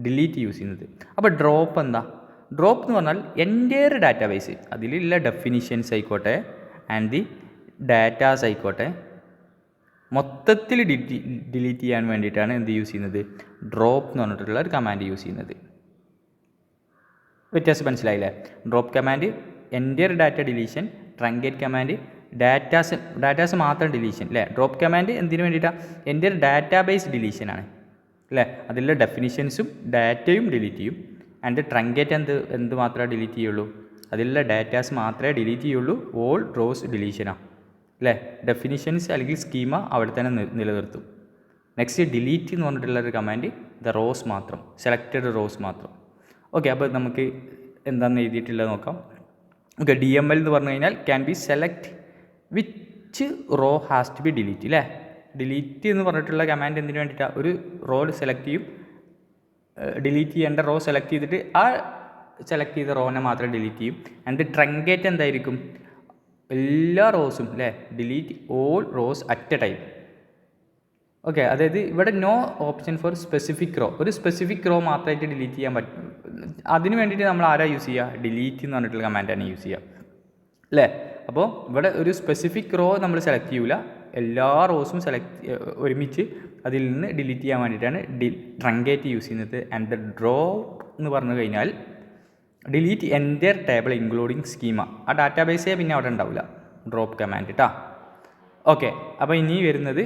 ഡിലീറ്റ് യൂസ് ചെയ്യുന്നത്. അപ്പോൾ ഡ്രോപ്പ് എന്താ, ഡ്രോപ്പ് എന്ന് പറഞ്ഞാൽ എൻ്റയർ ഡാറ്റാബേസ്, അതിലുള്ള ഡെഫിനിഷൻസ് ആയിക്കോട്ടെ ആൻഡ് ദി ഡാറ്റാസ് ആയിക്കോട്ടെ മൊത്തത്തിൽ ഡിലീറ്റ് ചെയ്യാൻ വേണ്ടിയിട്ടാണ് എന്ത് യൂസ് ചെയ്യുന്നത്, ഡ്രോപ്പ് എന്ന് പറഞ്ഞിട്ടുള്ള ഒരു കമാൻഡ് യൂസ് ചെയ്യുന്നത്. വ്യത്യാസം മനസ്സിലായില്ലേ? Drop command entire data deletion, truncate command datas മാത്രം ഡിലീഷൻ അല്ലേ. ഡ്രോപ്പ് കമാൻഡ് എന്തിനു വേണ്ടിയിട്ടാണ്, എൻ്റയർ ഡാറ്റാബേസ് ഡിലീഷനാണ് അല്ലേ, അതിലുള്ള ഡെഫിനിഷൻസും ഡാറ്റയും ഡിലീറ്റ് ചെയ്യും. ആൻഡ് ട്രങ്കേറ്റ് എന്ത് മാത്രമേ ഡിലീറ്റ് ചെയ്യുള്ളൂ, അതിലുള്ള ഡാറ്റാസ് മാത്രമേ ഡിലീറ്റ് ചെയ്യുള്ളൂ. ഓൾ റോസ് ഡിലീഷനാണ് അല്ലേ. ഡെഫിനിഷൻസ് അല്ലെങ്കിൽ സ്കീമ അവിടെ തന്നെ നിലനിർത്തും. നെക്സ്റ്റ് ഡിലീറ്റ് എന്ന് പറഞ്ഞിട്ടുള്ളൊരു കമാൻഡ് ദ റോസ് മാത്രം, സെലക്റ്റഡ് റോസ് മാത്രം. ഓക്കെ, അപ്പോൾ നമുക്ക് എന്താണെന്ന് എഴുതിയിട്ടുള്ളത് നോക്കാം. ഓക്കെ, DML എന്ന് പറഞ്ഞു കഴിഞ്ഞാൽ can be select which row has to be delete അല്ലേ. ഡിലീറ്റ് എന്ന് പറഞ്ഞിട്ടുള്ള കമാൻഡ് എന്തിനു വേണ്ടിയിട്ടാണ്, ഒരു റോ സെലക്ട് ചെയ്യും, ഡിലീറ്റ് ചെയ്യേണ്ട റോ സെലക്ട് ചെയ്തിട്ട് ആ സെലക്ട് ചെയ്ത റോനെ മാത്രം ഡിലീറ്റ് ചെയ്യും. ആൻഡ് ട്രങ്കേറ്റ് എന്തായിരിക്കും, എല്ലാ റോസും അല്ലേ, delete all rows at a time. Okay, അതായത് ഇവിടെ no option for specific row, ഒരു സ്പെസിഫിക് റോ മാത്രമായിട്ട് ഡിലീറ്റ് ചെയ്യാൻ പറ്റും. അതിന് വേണ്ടിയിട്ട് നമ്മൾ ആരാ യൂസ് ചെയ്യുക, ഡിലീറ്റ് എന്ന് പറഞ്ഞിട്ടുള്ള കമാൻഡാണ് യൂസ് ചെയ്യുക അല്ലേ. അപ്പോൾ ഇവിടെ ഒരു സ്പെസിഫിക് റോ നമ്മൾ സെലക്ട് ചെയ്യൂല, എല്ലാ റോസും ഒരുമിച്ച് അതിൽ നിന്ന് ഡിലീറ്റ് ചെയ്യാൻ വേണ്ടിയിട്ടാണ് ട്രങ്കേറ്റ് യൂസ് ചെയ്യുന്നത്. ആൻഡ് ദ ഡ്രോപ്പ് എന്ന് പറഞ്ഞു കഴിഞ്ഞാൽ delete entire table including schema, ആ ഡാറ്റാബേസേ പിന്നെ അവിടെ ഉണ്ടാവില്ല, ഡ്രോപ്പ് കമാൻഡ് കേട്ടോ. ഓക്കെ, അപ്പോൾ ഇനി വരുന്നത്,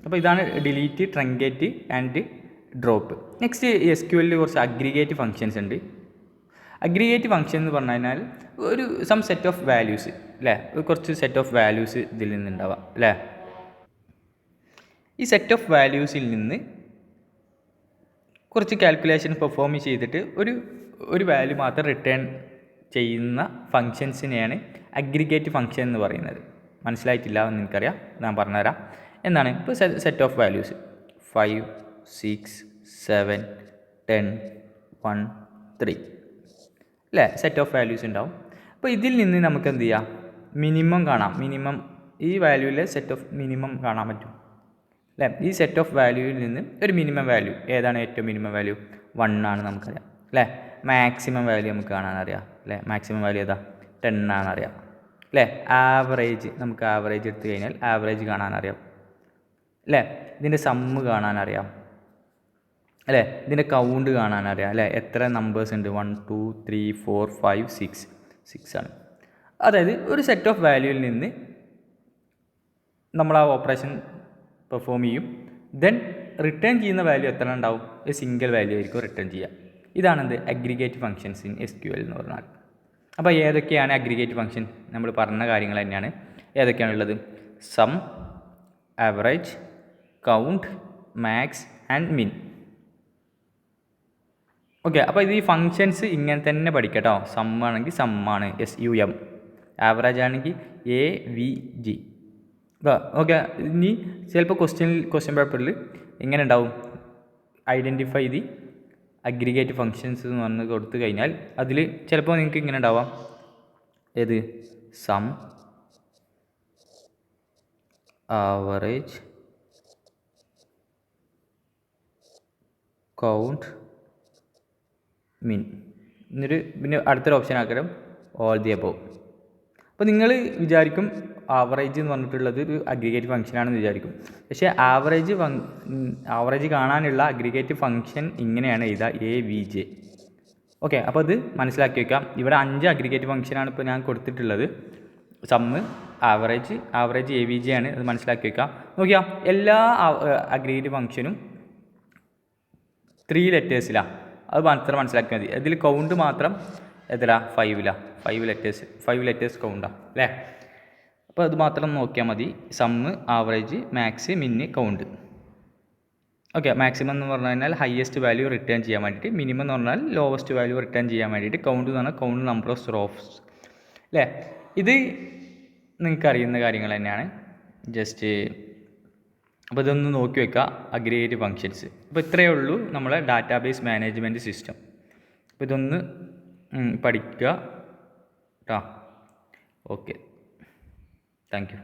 അപ്പോൾ ഇതാണ് delete, truncate and drop. Next SQL കുറച്ച് അഗ്രിഗേറ്റ് ഫങ്ഷൻസ് ഉണ്ട്. അഗ്രിഗേറ്റ് ഫങ്ഷൻ എന്ന് പറഞ്ഞു കഴിഞ്ഞാൽ ഒരു സം സെറ്റ് ഓഫ് വാല്യൂസ് അല്ലേ, കുറച്ച് സെറ്റ് ഓഫ് വാല്യൂസ് ഇതിൽ നിന്നുണ്ടാവാം അല്ലേ. ഈ സെറ്റ് ഓഫ് വാല്യൂസിൽ നിന്ന് കുറച്ച് കാൽക്കുലേഷൻ പെർഫോം ചെയ്തിട്ട് ഒരു വാല്യൂ മാത്രം റിട്ടേൺ ചെയ്യുന്ന ഫങ്ഷൻസിനെയാണ് അഗ്രിഗേറ്റ് ഫങ്ഷൻ എന്ന് പറയുന്നത്. മനസ്സിലായിട്ടില്ല എന്ന് എനിക്കറിയാം, ഞാൻ പറഞ്ഞുതരാം. എന്താണ്, ഇപ്പോൾ സെറ്റ് ഓഫ് വാല്യൂസ് 5, 6, 7, 10, 1, 3 അല്ലേ, സെറ്റ് ഓഫ് വാല്യൂസ് ഉണ്ടാവും. അപ്പോൾ ഇതിൽ നിന്ന് നമുക്ക് എന്ത് ചെയ്യാം, മിനിമം കാണാം. മിനിമം ഈ വാല്യൂവിലെ സെറ്റ് ഓഫ് മിനിമം കാണാൻ പറ്റും അല്ലേ. ഈ സെറ്റ് ഓഫ് വാല്യൂവിൽ നിന്ന് ഒരു മിനിമം വാല്യൂ ഏതാണ്, ഏറ്റവും മിനിമം വാല്യൂ 1 ആണ് നമുക്കറിയാം അല്ലേ. മാക്സിമം വാല്യൂ നമുക്ക് കാണാനറിയാം അല്ലേ, മാക്സിമം വാല്യൂ ഏതാ 10 ആണെന്നറിയാം അല്ലേ. ആവറേജ്, നമുക്ക് ആവറേജ് എടുത്തു കഴിഞ്ഞാൽ ആവറേജ് കാണാനറിയാം അല്ലേ. ഇതിൻ്റെ സമ്മ് കാണാനറിയാം അല്ലേ, ഇതിൻ്റെ കൗണ്ട് കാണാനറിയാം അല്ലേ, എത്ര നമ്പേഴ്സ് ഉണ്ട്, 1, 2, 3, 4, 5, 6 ആണ്. അതായത് ഒരു സെറ്റ് ഓഫ് വാല്യൂവിൽ നിന്ന് നമ്മൾ ആ ഓപ്പറേഷൻ പെർഫോം ചെയ്യും. ദെൻ റിട്ടേൺ ചെയ്യുന്ന വാല്യൂ എത്ര ഉണ്ടാവും, ഒരു സിംഗിൾ വാല്യൂ ആയിരിക്കും റിട്ടേൺ ചെയ്യുക. ഇതാണെന്ത് അഗ്രിഗേറ്റ് ഫങ്ഷൻസ് ഇൻ SQL എന്ന് പറഞ്ഞാൽ. അപ്പോൾ ഏതൊക്കെയാണ് അഗ്രിഗേറ്റ് ഫങ്ഷൻ, നമ്മൾ പറഞ്ഞ കാര്യങ്ങൾ തന്നെയാണ്. ഏതൊക്കെയാണുള്ളത്, sum, average, count, max and min. Okay, അപ്പോൾ ഇത് ഈ ഫങ്ഷൻസ് ഇങ്ങനെ തന്നെ പഠിക്കാം കേട്ടോ. സം ആണെങ്കിൽ സം ആണ്, SUM. ആവറേജ് ആണെങ്കിൽ AVG. ഓക്കെ, ഇനി ചിലപ്പോൾ ക്വസ്റ്റ്യൻ പേപ്പറിൽ എങ്ങനെ ഉണ്ടാവും, ഐഡൻറ്റിഫൈ ദി അഗ്രിഗേറ്റ് ഫങ്ഷൻസ് എന്ന് പറഞ്ഞ് കൊടുത്തു കഴിഞ്ഞാൽ അതിൽ ചിലപ്പോൾ നിങ്ങൾക്ക് ഇങ്ങനെ ഉണ്ടാവാം, ഏത് സം, ആവറേജ്, കൗണ്ട്, മിൻ. എന്നിട്ട് പിന്നെ അടുത്തൊരു ഓപ്ഷൻ ആക്കലും ഓൾ ദി അബോവ്. അപ്പോൾ നിങ്ങൾ വിചാരിക്കും ആവറേജ് എന്ന് പറഞ്ഞിട്ടുള്ളത് ഒരു അഗ്രിഗേറ്റ് ഫംഗ്ഷനാണെന്ന് വിചാരിക്കും. പക്ഷേ ആവറേജ് കാണാനുള്ള അഗ്രിഗേറ്റ് ഫംഗ്ഷൻ ഇങ്ങനെയാണ് എഴുതുക, AVJ. ഓക്കെ, അപ്പോൾ അത് മനസ്സിലാക്കി വയ്ക്കാം. ഇവിടെ 5 അഗ്രിഗേറ്റ് ഫംഗ്ഷനാണ് ഇപ്പോൾ ഞാൻ കൊടുത്തിട്ടുള്ളത്. സമ്മ്, ആവറേജ്, AVJ ആണ്. അത് മനസ്സിലാക്കി വയ്ക്കാം. നോക്കിയാൽ എല്ലാ അഗ്രിഗേറ്റ് ഫംഗ്ഷനും 3 ലെറ്റേഴ്സിലാണ്. അത് മാത്രം മനസ്സിലാക്കി മതി. അതിൽ കൗണ്ട് മാത്രം എത്ര 5ലാണ്. 5 ലെറ്റേഴ്സ് കൗണ്ടാണ് അല്ലേ. അപ്പോൾ അത് മാത്രം നോക്കിയാൽ മതി. Sum, average, max, min, count. Okay, maximum എന്ന് പറഞ്ഞു കഴിഞ്ഞാൽ ഹയസ്റ്റ് വാല്യൂ റിട്ടേൺ ചെയ്യാൻ വേണ്ടിയിട്ട്, മിനിമം എന്ന് പറഞ്ഞാൽ ലോവസ്റ്റ് വാല്യൂ റിട്ടേൺ ചെയ്യാൻ വേണ്ടിയിട്ട്, കൗണ്ട് എന്ന് പറഞ്ഞാൽ കൗണ്ട് നമ്പർ ഓഫ് റോസ് അല്ലേ. ഇത് നിങ്ങൾക്ക് അറിയുന്ന കാര്യങ്ങൾ തന്നെയാണ്. ജസ്റ്റ് അപ്പോൾ ഇതൊന്ന് നോക്കി വെക്കുക, അഗ്രിഗേറ്റ് ഫങ്ഷൻസ്. അപ്പോൾ ഇത്രയേ ഉള്ളൂ നമ്മളെ ഡാറ്റാബേസ് മാനേജ്മെൻറ്റ് സിസ്റ്റം. അപ്പോൾ ഇതൊന്ന് പഠിക്കുക കേട്ടോ. Okay, thank you.